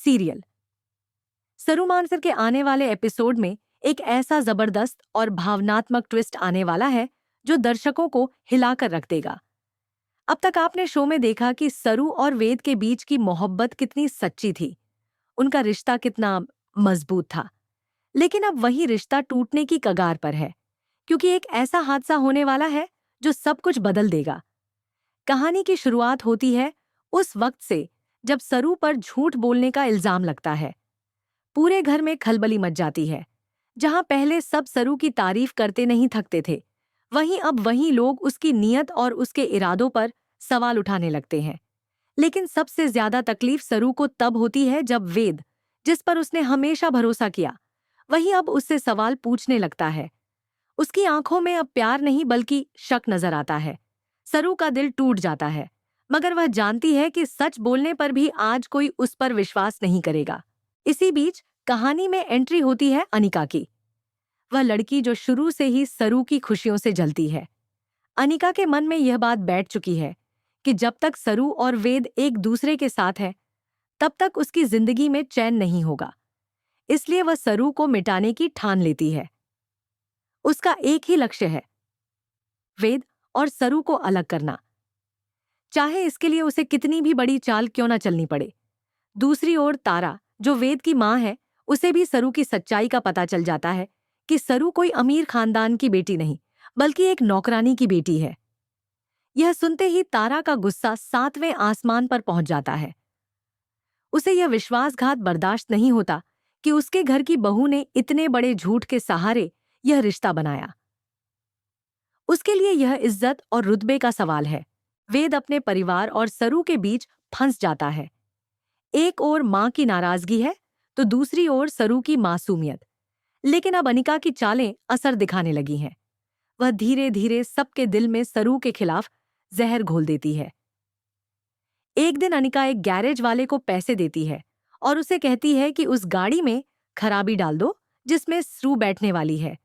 Serial. सरू मानसर के आने वाले एपिसोड में एक ऐसा जबरदस्त और भावनात्मक ट्विस्ट आने वाला है जो दर्शकों को हिलाकर रख देगा। अब तक आपने शो में देखा कि सरू और वेद के बीच की मोहब्बत कितनी सच्ची थी, उनका रिश्ता कितना मजबूत था। लेकिन अब वही रिश्ता टूटने की कगार पर है, क्योंकि एक ऐसा हादसा होने वाला है जो सब कुछ बदल देगा। कहानी की शुरुआत होती है उस वक्त से जब सरू पर झूठ बोलने का इल्जाम लगता है। पूरे घर में खलबली मच जाती है। जहां पहले सब सरू की तारीफ करते नहीं थकते थे, वहीं अब वही लोग उसकी नीयत और उसके इरादों पर सवाल उठाने लगते हैं। लेकिन सबसे ज्यादा तकलीफ सरू को तब होती है जब वेद, जिस पर उसने हमेशा भरोसा किया, वही अब उससे सवाल पूछने लगता है। उसकी आंखों में अब प्यार नहीं बल्कि शक नजर आता है। सरू का दिल टूट जाता है, मगर वह जानती है कि सच बोलने पर भी आज कोई उस पर विश्वास नहीं करेगा। इसी बीच कहानी में एंट्री होती है अनिका की, वह लड़की जो शुरू से ही सरू की खुशियों से जलती है। अनिका के मन में यह बात बैठ चुकी है कि जब तक सरू और वेद एक दूसरे के साथ है, तब तक उसकी जिंदगी में चैन नहीं होगा। इसलिए वह सरू को मिटाने की ठान लेती है। उसका एक ही लक्ष्य है, वेद और सरू को अलग करना, चाहे इसके लिए उसे कितनी भी बड़ी चाल क्यों न चलनी पड़े। दूसरी ओर तारा, जो वेद की मां है, उसे भी सरू की सच्चाई का पता चल जाता है कि सरू कोई अमीर खानदान की बेटी नहीं, बल्कि एक नौकरानी की बेटी है। यह सुनते ही तारा का गुस्सा 7वें आसमान पर पहुंच जाता है। उसे यह विश्वासघात बर्दाश्त नहीं होता कि उसके घर की बहू ने इतने बड़े झूठ के सहारे यह रिश्ता बनाया। उसके लिए यह इज्जत और रुतबे का सवाल है। वेद अपने परिवार और सरू के बीच फंस जाता है। एक ओर मां की नाराजगी है, तो दूसरी ओर सरू की मासूमियत। लेकिन अब अनिका की चालें असर दिखाने लगी हैं। वह धीरे धीरे सबके दिल में सरू के खिलाफ जहर घोल देती है। एक दिन अनिका एक गैरेज वाले को पैसे देती है और उसे कहती है कि उस गाड़ी में खराबी डाल दो जिसमें सरू बैठने वाली है।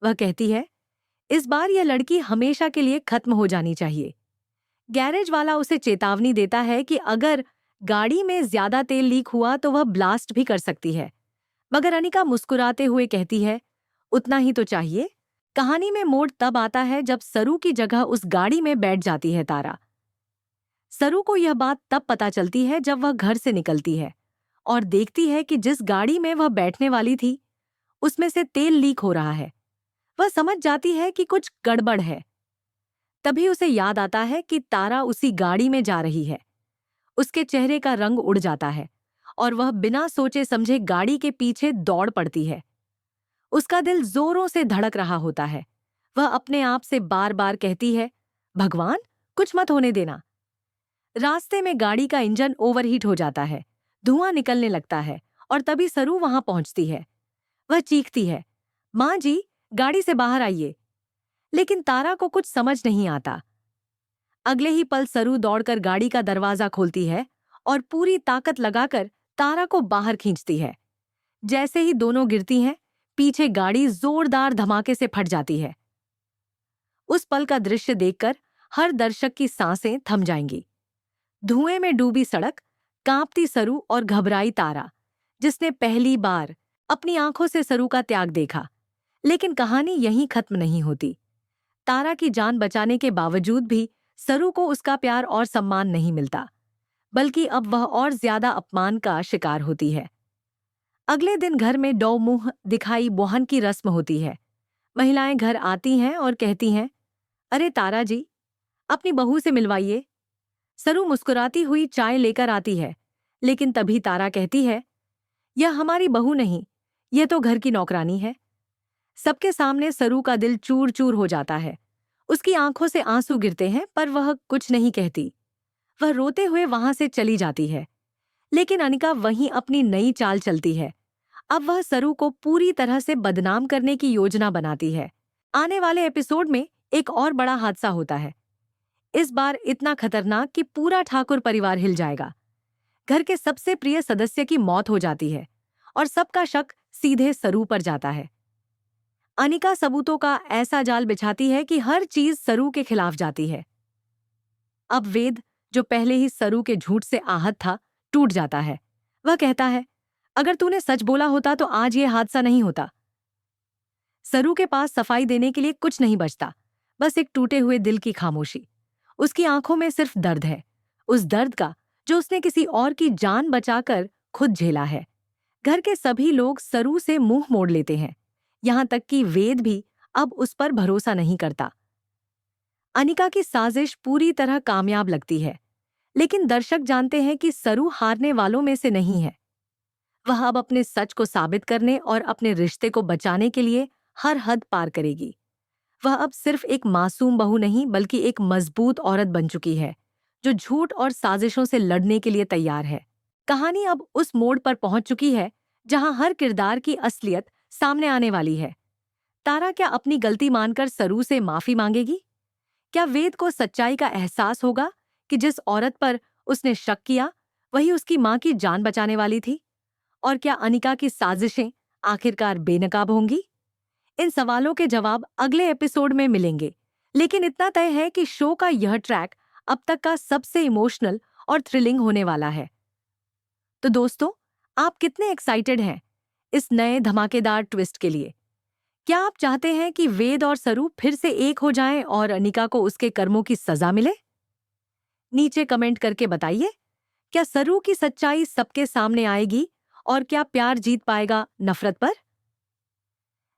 वह कहती है, इस बार यह लड़की हमेशा के लिए खत्म हो जानी चाहिए। गैरेज वाला उसे चेतावनी देता है कि अगर गाड़ी में ज्यादा तेल लीक हुआ तो वह ब्लास्ट भी कर सकती है। मगर अनिका मुस्कुराते हुए कहती है, उतना ही तो चाहिए। कहानी में मोड़ तब आता है जब सरू की जगह उस गाड़ी में बैठ जाती है तारा। सरू को यह बात तब पता चलती है जब वह घर से निकलती है और देखती है कि जिस गाड़ी में वह बैठने वाली थी, उसमें से तेल लीक हो रहा है। वह समझ जाती है कि कुछ गड़बड़ है। तभी उसे याद आता है कि तारा उसी गाड़ी में जा रही है। उसके चेहरे का रंग उड़ जाता है और वह बिना सोचे समझे गाड़ी के पीछे दौड़ पड़ती है। उसका दिल जोरों से धड़क रहा होता है। वह अपने आप से बार बार कहती है, भगवान कुछ मत होने देना। रास्ते में गाड़ी का इंजन ओवरहीट हो जाता है, धुआं निकलने लगता है और तभी सरू वहां पहुंचती है। वह चीखती है, मां जी, गाड़ी से बाहर आइए। लेकिन तारा को कुछ समझ नहीं आता। अगले ही पल सरू दौड़कर गाड़ी का दरवाजा खोलती है और पूरी ताकत लगाकर तारा को बाहर खींचती है। जैसे ही दोनों गिरती हैं, पीछे गाड़ी जोरदार धमाके से फट जाती है। उस पल का दृश्य देखकर हर दर्शक की सांसें थम जाएंगी। धुएं में डूबी सड़क, कांपती सरू और घबराई तारा, जिसने पहली बार अपनी आंखों से सरू का त्याग देखा। लेकिन कहानी यहीं खत्म नहीं होती। तारा की जान बचाने के बावजूद भी सरू को उसका प्यार और सम्मान नहीं मिलता, बल्कि अब वह और ज्यादा अपमान का शिकार होती है। अगले दिन घर में डौ मुंह दिखाई बोहन की रस्म होती है। महिलाएं घर आती हैं और कहती हैं, अरे तारा जी, अपनी बहू से मिलवाइए। सरू मुस्कुराती हुई चाय लेकर आती है, लेकिन तभी तारा कहती है, यह हमारी बहू नहीं, यह तो घर की नौकरानी है। सबके सामने सरू का दिल चूर चूर हो जाता है। उसकी आंखों से आंसू गिरते हैं, पर वह कुछ नहीं कहती। वह रोते हुए वहां से चली जाती है। लेकिन अनिका वहीं अपनी नई चाल चलती है। अब वह सरू को पूरी तरह से बदनाम करने की योजना बनाती है। आने वाले एपिसोड में एक और बड़ा हादसा होता है। इस बार इतना खतरनाक कि पूरा ठाकुर परिवार हिल जाएगा। घर के सबसे प्रिय सदस्य की मौत हो जाती है और सबका शक सीधे सरू पर जाता है। अनिका सबूतों का ऐसा जाल बिछाती है कि हर चीज सरू के खिलाफ जाती है। अब वेद, जो पहले ही सरू के झूठ से आहत था, टूट जाता है। वह कहता है, अगर तूने सच बोला होता तो आज ये हादसा नहीं होता। सरू के पास सफाई देने के लिए कुछ नहीं बचता, बस एक टूटे हुए दिल की खामोशी। उसकी आंखों में सिर्फ दर्द है, उस दर्द का जो उसने किसी और की जान बचाकर खुद झेला है। घर के सभी लोग सरू से मुंह मोड़ लेते हैं, यहां तक कि वेद भी अब उस पर भरोसा नहीं करता। अनिका की साजिश पूरी तरह कामयाब लगती है, लेकिन दर्शक जानते हैं कि सरू हारने वालों में से नहीं है। वह अब अपने सच को साबित करने और अपने रिश्ते को बचाने के लिए हर हद पार करेगी। वह अब सिर्फ एक मासूम बहू नहीं बल्कि एक मजबूत औरत बन चुकी है, जो झूठ और साजिशों से लड़ने के लिए तैयार है। कहानी अब उस मोड़ पर पहुंच चुकी है जहां हर किरदार की असलियत सामने आने वाली है। तारा क्या अपनी गलती मानकर सरू से माफी मांगेगी? क्या वेद को सच्चाई का एहसास होगा कि जिस औरत पर उसने शक किया वही उसकी मां की जान बचाने वाली थी? और क्या अनिका की साजिशें आखिरकार बेनकाब होंगी? इन सवालों के जवाब अगले एपिसोड में मिलेंगे, लेकिन इतना तय है कि शो का यह ट्रैक अब तक का सबसे इमोशनल और थ्रिलिंग होने वाला है। तो दोस्तों, आप कितने एक्साइटेड हैं इस नए धमाकेदार ट्विस्ट के लिए? क्या आप चाहते हैं कि वेद और सरू फिर से एक हो जाएं और अनिका को उसके कर्मों की सजा मिले? नीचे कमेंट करके बताइए, क्या सरू की सच्चाई सबके सामने आएगी और क्या प्यार जीत पाएगा नफरत पर?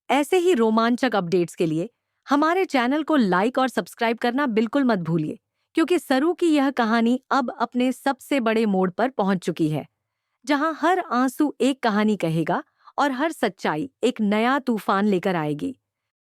ऐसे ही रोमांचक अपडेट्स के लिए हमारे चैनल को लाइक और सब्सक्राइब करना बिल्कुल मत भूलिए, क्योंकि सरू की यह कहानी अब अपने सबसे बड़े मोड़ पर पहुंच चुकी है, जहां हर आंसू एक कहानी कहेगा और हर सच्चाई एक नया तूफान लेकर आएगी।